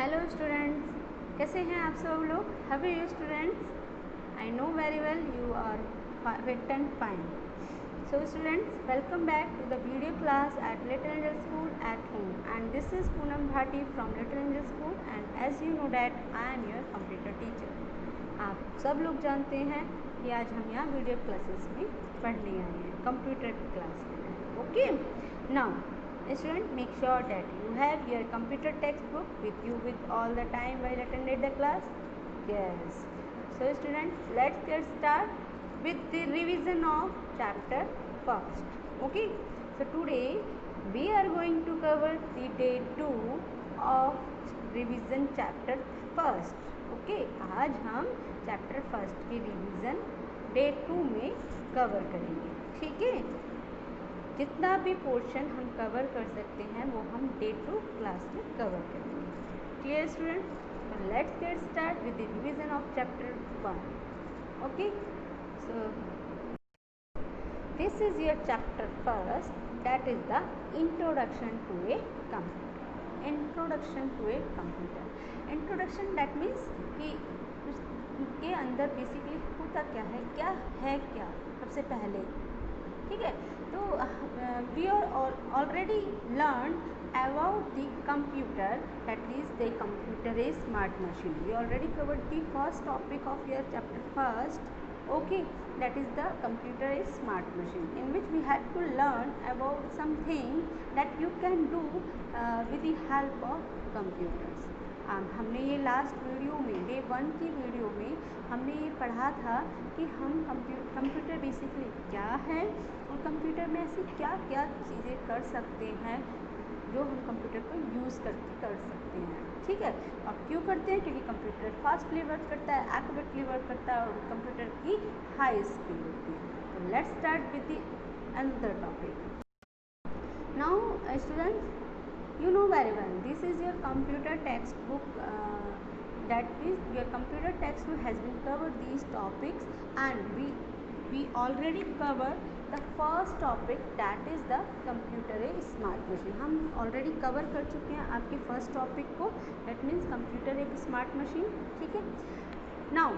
Hello students, कैसे हैं आप सब लोग? How are you students? I know very well you are fit and fine. So students, welcome back to the video class at Little Angel School at home, and this is Poonam Bhati from Little Angel School, and as you know that I am your computer teacher. आप सब लोग जानते हैं कि आज हम यहाँ video classes में पढ़ने आए हैं, कंप्यूटर की क्लास में. Okay, now student, make sure that you have your computer textbook with you with all the time while attended the class. Yes. So student, let's get start with the revision of chapter first. Okay, so today we are going to cover the day 2 of revision chapter first. Okay, आज हम chapter first की revision day 2 में cover करेंगे. ठीक है, जितना भी portion हम कवर कर सकते हैं वो हम डे 2 क्लास में कवर करेंगे. Clear student? Let's get start with the revision of chapter 1. Okay, so this is your chapter first, that is the introduction to a computer. Introduction to a computer. Introduction that means कि उसके अंदर basically होता क्या है क्या सबसे पहले. ठीक है, तो we are already learn about the computer, that is the computer a smart machine. We already covered the first topic of your chapter first. Okay, that is the computer is smart machine, in which we had to learn about something that you can do with the help of computers. हमने ये last video में, day 1 की video में हमने ये पढ़ा था कि हम कंप्यूटर बेसिकली क्या है और कंप्यूटर में ऐसी क्या क्या चीज़ें कर सकते हैं जो हम कंप्यूटर को यूज़ करके कर सकते हैं. ठीक है, और क्यों करते हैं? क्योंकि कंप्यूटर फास्टली वर्क करता है, एक्यूरेटली वर्क करता है और कंप्यूटर की हाई स्पीड होती है. तो let's start with the another topic. Now students, you know very well this is your computer textbook, that is your computer textbook has been covered these topics, and we already covered the first topic, that is the computer a smart machine. हम already cover कर चुके हैं आपके first topic को, that means computer एक smart machine. ठीक है, now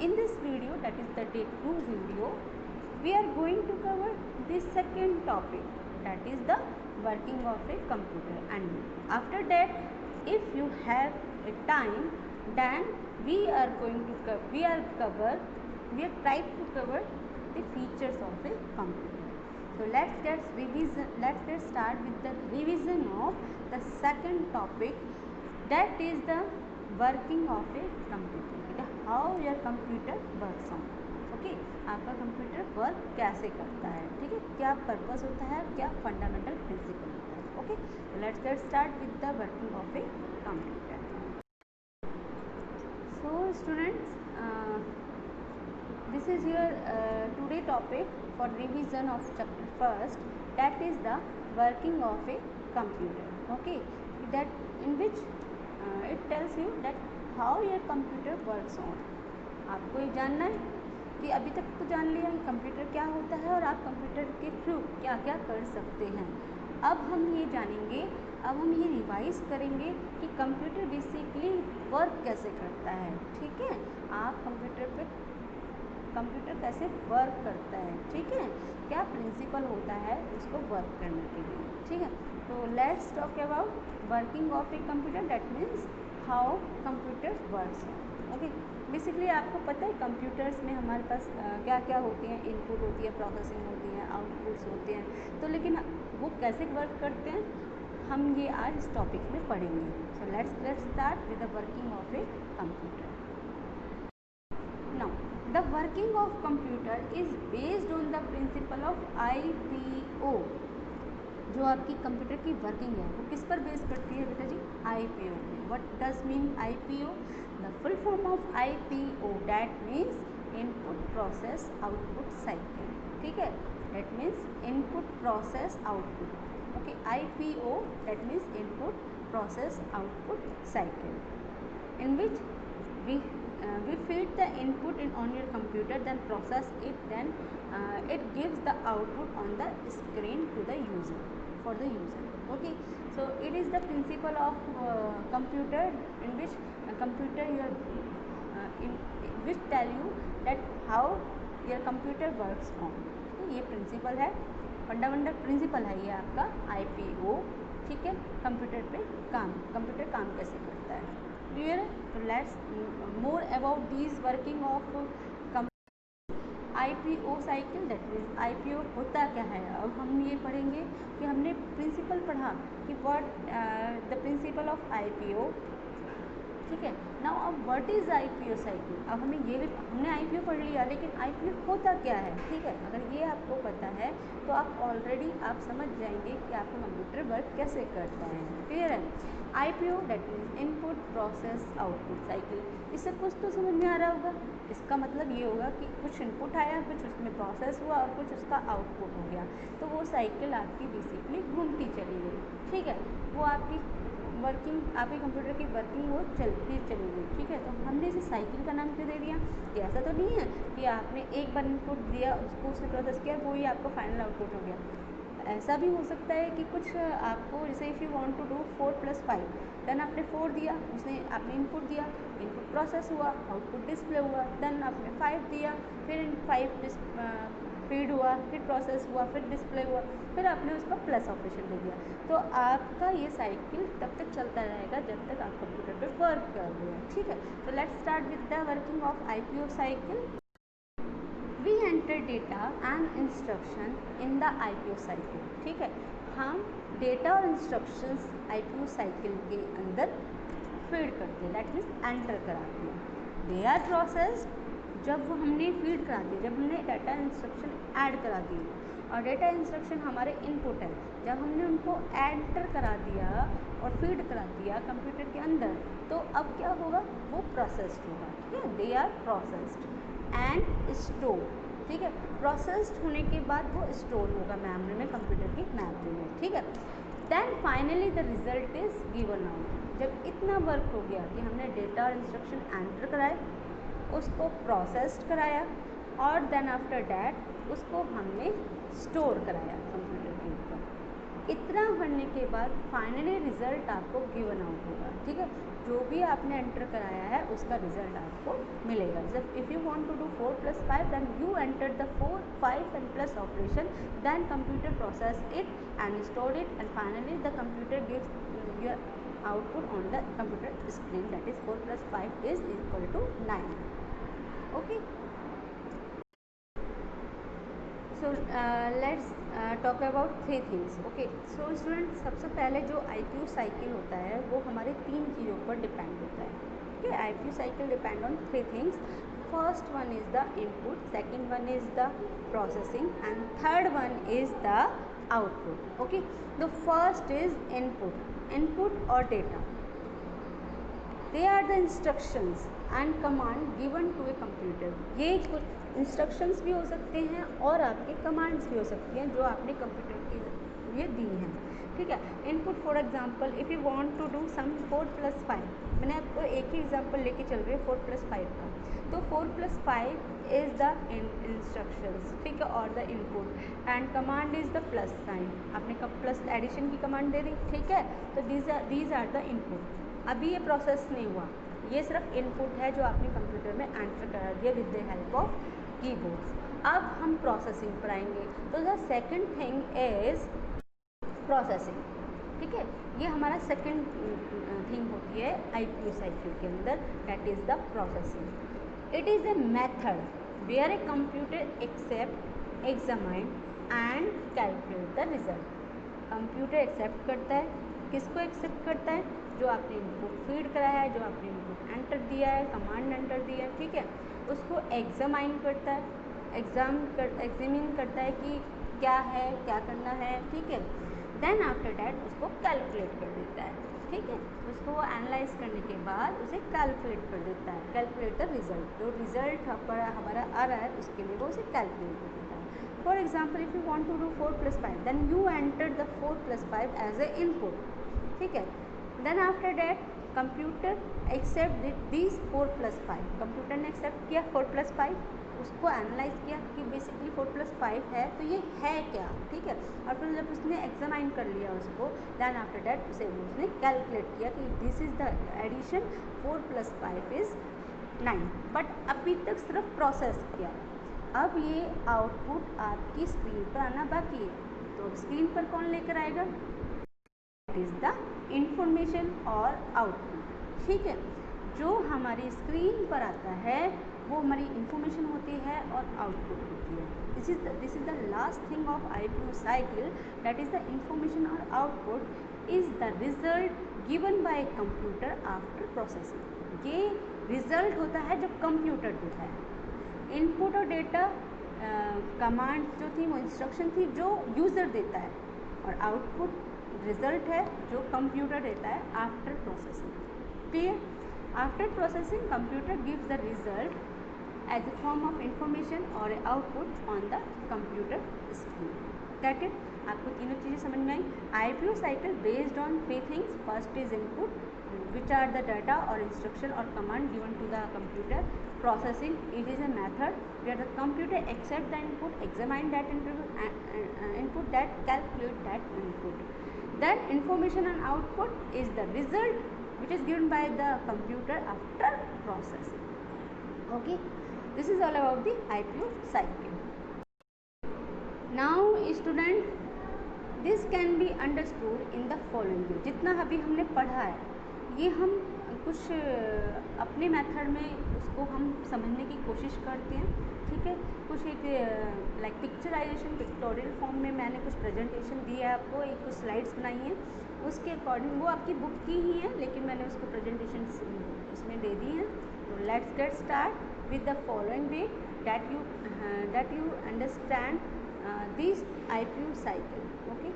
in this video, that is the day 2 video, we are going to cover the second topic, that is the working of a computer, and after that if you have a time then we are try to cover the features of a computer. So let's get start with the revision of the second topic, that is the working of a computer. How your computer works on. Okay, आपका computer work कैसे करता है. ठीक है, क्या purpose होता है, क्या फंडामेंटल प्रिंसिपल होता है. Okay, let's get start with the working of a computer. So students, this is your today topic for revision of chapter first, that is the working of a computer. Okay, that in which it tells you that how your computer works on. आपको ये जानना है कि अभी तक तो जान लिया कि कंप्यूटर क्या होता है और आप कंप्यूटर के थ्रू क्या क्या कर सकते हैं. अब हम ये जानेंगे, अब हम ये रिवाइज करेंगे कि कंप्यूटर बेसिकली वर्क कैसे करता है. ठीक है, आप कंप्यूटर कैसे वर्क करता है. ठीक है, क्या प्रिंसिपल होता है उसको वर्क करने के लिए. ठीक है, तो let's talk about working of a computer, that means how computer works. Okay, basically आपको पता है कंप्यूटर्स में हमारे पास क्या क्या होती हैं. इनपुट होती है, प्रोसेसिंग होती है, आउटपुट्स होते हैं. तो लेकिन वो कैसे वर्क करते हैं हम ये आज इस टॉपिक में पढ़ेंगे. So let's start with the working of a computer. Now the working of computer is based on the principle of IPO. जो आपकी कंप्यूटर की वर्किंग है वो किस पर बेस करती है बेटा जी? IPO. What does mean IPO? The full form of IPO, that means input process output cycle. ठीक है, that means input process output. Okay, IPO, that means input process output cycle, in which we feed the input on your computer, then process it, then it gives the output on the screen to the user, for the user. Okay, So it is the principle of computer in which computer your in which tell you that how your computer works on. तो ये principal है, fundamental principle है ये आपका IPO, ठीक है। Computer काम कैसे करता है, क्लियर है। तो let's more about these working of IPO cycle, that means IPO होता क्या है। अब हम ये पढ़ेंगे कि हमने प्रिंसिपल पढ़ा कि what the principle of IPO, ठीक है। नाउ अब व्हाट इज़ IPO साइकिल। अब हमें ये भी, हमने IPO पढ़ लिया, लेकिन IPO होता क्या है, ठीक है। अगर ये आपको पता है तो आप ऑलरेडी आप समझ जाएंगे कि आपका कंप्यूटर वर्क कैसे करता है, क्लियर है। IPO that means input process output cycle. इससे कुछ तो समझ में आ रहा होगा। इसका मतलब ये होगा कि कुछ इनपुट आया, कुछ उसमें प्रोसेस हुआ और कुछ उसका आउटपुट हो गया, तो वो साइकिल आपकी बेसिकली घूमती चली गई, ठीक है। वो आपकी वर्किंग, आपके कंप्यूटर की वर्किंग वो चलती चली गई, ठीक है। तो हमने इसे साइकिल का नाम क्यों दे दिया, कि ऐसा तो नहीं है कि आपने एक बार इनपुट दिया, उसको उसने प्रोसेस किया, वो ही आपका फाइनल आउटपुट हो गया। ऐसा भी हो सकता है कि कुछ आपको, जैसे if you want to do 4 + 5, then आपने 4 दिया, उसने आपने इनपुट दिया, इनपुट प्रोसेस हुआ, आउटपुट डिस्प्ले हुआ, देन आपने 5 दिया, फिर 5 फीड हुआ, फिर प्रोसेस हुआ, फिर डिस्प्ले हुआ, फिर आपने उसका प्लस ऑपरेशन दे दिया। तो आपका ये साइकिल तब तक चलता रहेगा जब तक आप कंप्यूटर पे वर्क कर रहे हैं, ठीक है। तो let's start with the working of IPO cycle. We enter data and instruction in the IPO cycle, ठीक है। हम डेटा और इंस्ट्रक्शंस IPO साइकिल के अंदर फीड करते हैं, दैट मीन्स एंटर कराते हैं। दे आर प्रोसेस्ड, जब वो हमने फीड करा दिया, जब हमने डाटा इंस्ट्रक्शन ऐड करा दिए, और डेटा इंस्ट्रक्शन हमारे इनपुट है, जब हमने उनको एंटर करा दिया और फीड करा दिया कंप्यूटर के अंदर, तो अब क्या होगा, वो प्रोसेस्ड होगा, ठीक है। They are processed and store, ठीक है। प्रोसेस्ड होने के बाद वो स्टोर होगा मेमोरी में, कंप्यूटर की मेमोरी में, ठीक है। Then finally the result is given out. जब इतना वर्क हो गया कि हमने डेटा और इंस्ट्रक्शन एंटर कराए, उसको प्रोसेस्ड कराया, और देन आफ्टर डैट उसको हमने स्टोर कराया कंप्यूटर के ऊपर। इतना करने के बाद फाइनली रिजल्ट आपको गिवन आउट होगा, ठीक है। जो भी आपने एंटर कराया है उसका रिजल्ट आपको मिलेगा। जब if you want to do 4 + 5, then you enter the 4, 5 and plus operation, then computer process it and store it, and finally the computer gives your output on the computer screen, that is 4 + 5 is equal to 9. Okay, so let's talk about 3 things. Okay, so students, सबसे पहले जो IPO cycle होता है वो हमारे 3 चीज़ों पर depend होता है, ठीक है। IPO cycle depend on 3 things. First one is the input, second one is the processing, and third one is the output. Okay, the first is input or data. They are the instructions and command given to a computer. ये कुछ instructions भी हो सकते हैं और आपके commands भी हो सकती हैं जो आपने कंप्यूटर के लिए दी हैं, ठीक है। Input for example, if you want to do sum 4 + 5, मैंने आपको एक ही एग्जांपल लेके चल रही है 4 + 5 का, तो 4 + 5 इज़ द इंस्ट्रक्शंस, ठीक है, और the input, and command is the plus sign. आपने कब प्लस एडिशन की कमांड दे दी, ठीक है, तो दीज आर द इनपुट। अभी ये प्रोसेस नहीं हुआ, ये सिर्फ इनपुट है जो आपने कंप्यूटर में एंटर करा दिया with the help of keyboards. अब हम प्रोसेसिंग पर आएंगे। तो the second thing is processing, ठीक है। ये हमारा सेकंड थिंग होती है IPO साइकिल के अंदर, that is the processing. It is a method where a computer accept, examine and calculate the result. Computer accept करता है, किसको एक्सेप्ट करता है, जो आपने इनपुट फीड कराया है, जो आपने इनपुट एंटर दिया है, कमांड एंटर दिया है, ठीक है। उसको एग्जामाइन करता है, एग्जामिन करता है कि क्या है, क्या करना है, ठीक है। देन आफ्टर डैट उसको कैलकुलेट कर देता है, ठीक है। उसको एनालाइज करने के बाद उसे कैलकुलेट कर देता है, कैलकुलेट द रिजल्ट। जो रिजल्ट हमारा आ रहा है उसके लिए वो उसे कैलकुलेट कर देता है। For example, if you want to do 4 + 5, then you enter the 4 + 5 as a input, ठीक है। Then after that computer accept these 4 + 5, computer ने एक्सेप्ट किया 4 + 5, उसको एनालाइज किया कि बेसिकली 4 + 5 है तो ये है क्या, ठीक है। और फिर जब उसने एग्जामाइन कर लिया उसको, देन आफ्टर दैट उसने कैलकुलेट किया कि this is the addition 4 + 5 is 9, but अभी तक सिर्फ प्रोसेस किया। अब ये आउटपुट आपकी स्क्रीन पर आना बाकी है, तो अब स्क्रीन पर कौन लेकर आएगा, इट इज़ द इंफॉर्मेशन और आउटपुट, ठीक है। जो हमारी स्क्रीन पर आता है वो हमारी इंफॉर्मेशन होती है और आउटपुट होती है। This is the last thing of IPO cycle, that is the information और output is the result given by computer after processing. ये रिजल्ट होता है जो कंप्यूटर देता है। इनपुट और डेटा कमांड जो थी वो इंस्ट्रक्शन थी जो यूज़र देता है, और आउटपुट रिजल्ट है जो कंप्यूटर देता है after processing. Clear? After processing computer gives the result as a form of information और output on the computer screen. That it. आपको तीनों चीज़ें समझ में आई। IPO cycle based on 3 things. First is input, which are the data or instruction or command given to the computer. Processing, it is a method where the computer accept the input, examine that input, that calculate that input. Then information and output is the result which is given by the computer after processing. Okay, this is all about the IPO cycle. Now student, this can be understood in the following way. जितना अभी हमने पढ़ा है ये हम कुछ अपने method में उसको हम समझने की कोशिश करते हैं, ठीक है। कुछ एक लाइक पिक्चराइजेशन, पिक्टोरियल फॉर्म में मैंने कुछ प्रेजेंटेशन दिया है आपको, एक कुछ स्लाइड्स बनाई हैं, उसके अकॉर्डिंग वो आपकी बुक की ही है लेकिन मैंने उसको प्रेजेंटेशन उसमें दे दी है। तो let's get start with the following way that you understand this IPO cycle. Okay,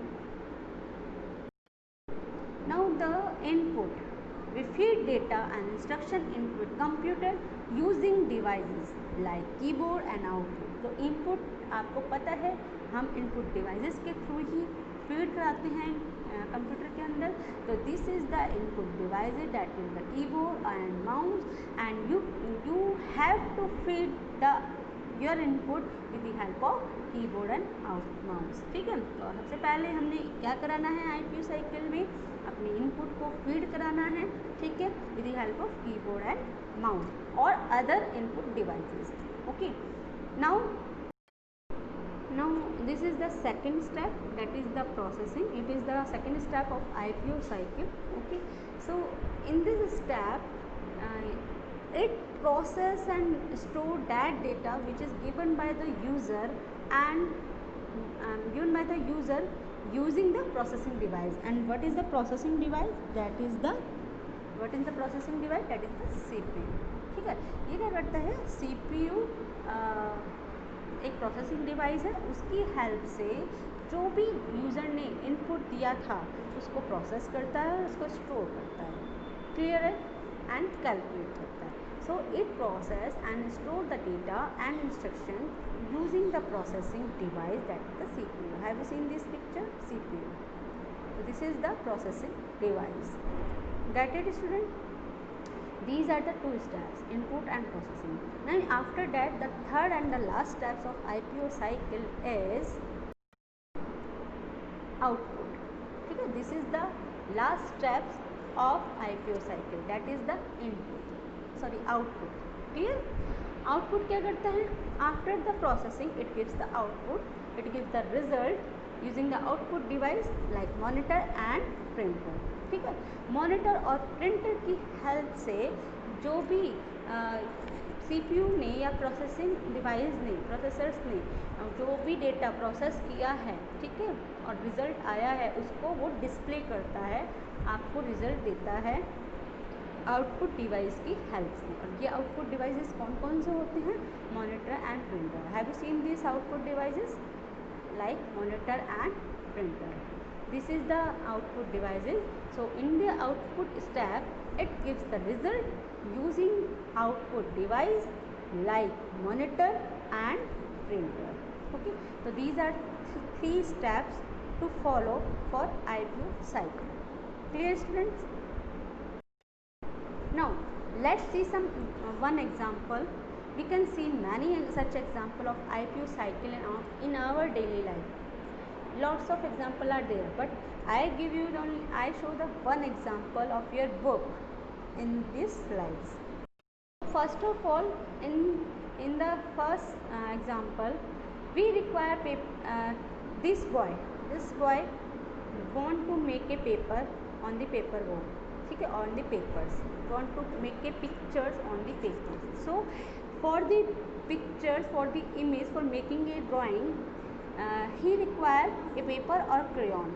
now the input, we feed data and instruction into a computer using devices like keyboard and output. तो input आपको पता है हम input devices के through ही feed कराते हैं computer के अंदर। तो this is the input devices, that is the keyboard and mouse, and you have to feed the your input with the help of keyboard and mouse, ठीक है। तो सबसे पहले हमने क्या कराना है IPO साइकिल में, अपने इनपुट को फीड कराना है, ठीक है, with the help of keyboard and mouse और other input devices. Okay, now this is the second step, that is the processing. It is the second step of IPO cycle. Okay, so in this step it process and store that data which is given by the user and given by the user using the processing device. And what is the processing device? That is the processing device? That is the CPU, ठीक है। ये क्या करता है, CPU एक processing device है, उसकी help से जो भी यूज़र ने इनपुट दिया था उसको प्रोसेस करता है, उसको स्टोर करता है, क्लियर है, एंड कैलकुलेट करता है। So it process and store the data and instruction using the processing device, that is the CPU. Have you seen this picture? CPU. So this is the processing device. Got it, student? These are the two steps, input and processing. Now after that, the third and the last steps of IPO cycle is output. ठीक है, this is the last steps of IPO cycle, that is the output. Clear? Output क्या करता है? After the processing, it gives the output. It gives the result using the output device like monitor and printer. ठीक है, monitor और printer की help से जो भी CPU ने या प्रोसेसिंग डिवाइस ने, प्रोसेसर्स ने जो भी डेटा प्रोसेस किया है, ठीक है, और रिज़ल्ट आया है उसको वो डिस्प्ले करता है, आपको रिज़ल्ट देता है आउटपुट डिवाइस की हेल्प से। और ये आउटपुट डिवाइसेस कौन कौन से होते हैं? Monitor and printer. Have you seen this output devices like monitor and printer? This is the output devices. So in the output step, it gives the result using output device like monitor and printer. Okay, so these are three steps to follow for IPO cycle. Clear, students? Now let's see some one example We can see many such example of IPO cycle in our daily life. Lots of example are there, but I give you only, I show the one example of your book in these slides. First of all, in the first example, we require this boy want to make a paper on the paper board, okay, on the papers, want to make a pictures on the papers. So for the pictures, for the image, for making a drawing, he require a paper or crayon,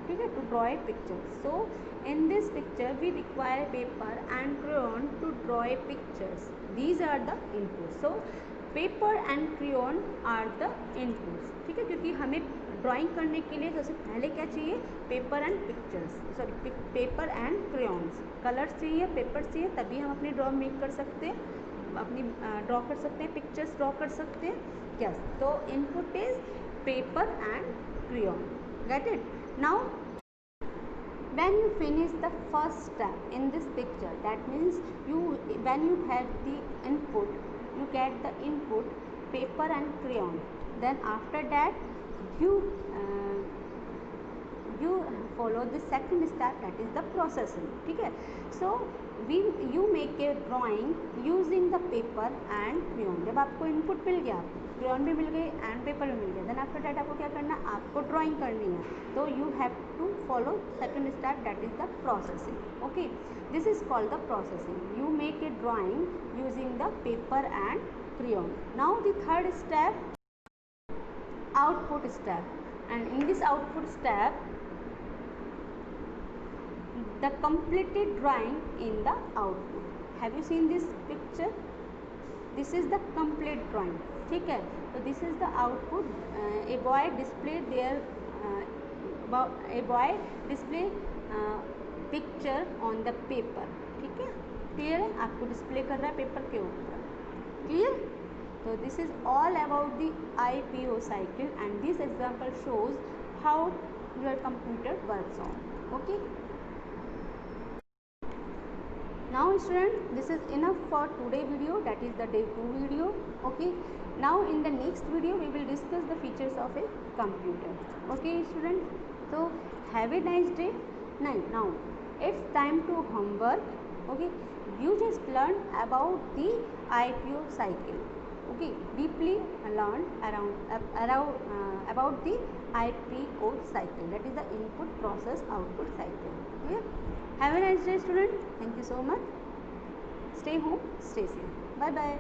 okay, to draw a picture. So in this picture we require paper and crayon to draw a pictures. These are the inputs. So paper and crayon are the inputs, ठीक है, क्योंकि हमें drawing करने के लिए सबसे पहले क्या चाहिए, paper and pictures, sorry paper and crayons, colours चाहिए, पेपर्स चाहिए, तभी हम अपनी ड्रॉ मेक कर सकते हैं, अपनी ड्रॉ कर सकते हैं, पिक्चर्स ड्रॉ कर सकते हैं, क्या, तो input is paper and crayon, get it. Now when you finish the first step in this picture, that means when you had the input, you get the input paper and crayon, then after that you follow the second step, that is the processing, ठीक है। So you make a drawing using the paper and crayon। जब आपको input मिल गया, crayon भी मिल गई and paper भी मिल गया, then after that आपको क्या करना है, आपको ड्राइंग करनी है, तो you have to follow second step, that is the processing, okay, this is called the processing. You make a drawing using the paper and crayon. Now the third step, output step, and in this output step the completed drawing in the output. Have you seen this picture? This is the complete drawing, ठीक है, तो this is the output. A boy display their a boy display picture on the paper, ठीक है, clear है, आपको display कर रहा है पेपर के ऊपर, clear. So this is all about the IPO cycle, and this example shows how your computer works on, okay. Now student, this is enough for today video, that is the day 2 video, okay. Now in the next video we will discuss the features of a computer, okay student. So have a nice day. Now it's time to homework, okay. You just learn about the IPO cycle, okay, deeply learn about the IPO cycle, that is the input process output cycle, clear. Have a nice day student, thank you so much, stay home, stay safe, bye bye.